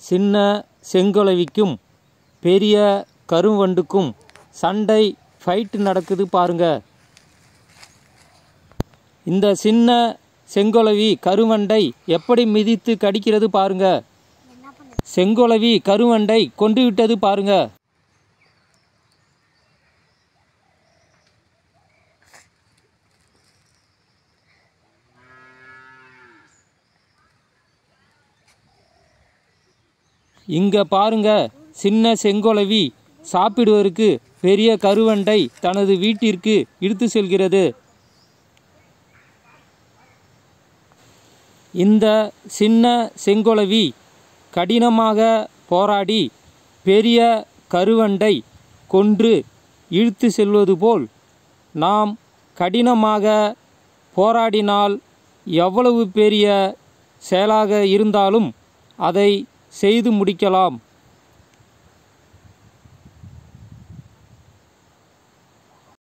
சின்ன செங்குளவிக்கும் பெரிய கருவண்டுக்கும் சண்டை ஃபைட் நடக்குது பாருங்க. இந்த சின்ன செங்குளவி கருவண்டை எப்படி மிதித்து கடிக்கிறது பாருங்க. செங்குளவி கருவண்டை கொண்டு விட்டது பாருங்க. இங்க பாருங்க, சின்ன செங்குளவி சாப்பிடுவதற்கு பெரிய கருவண்டை தனது வீட்டிற்கு இழுத்து செல்கிறது. இந்த சின்ன செங்குளவி கடினமாக போராடி பெரிய கருவண்டை கொன்று இழுத்து செல்வது போல் நாம் கடினமாக போராடினால் எவ்வளவு பெரிய செயலாக இருந்தாலும் அதை செய்து முடிக்கலாம்.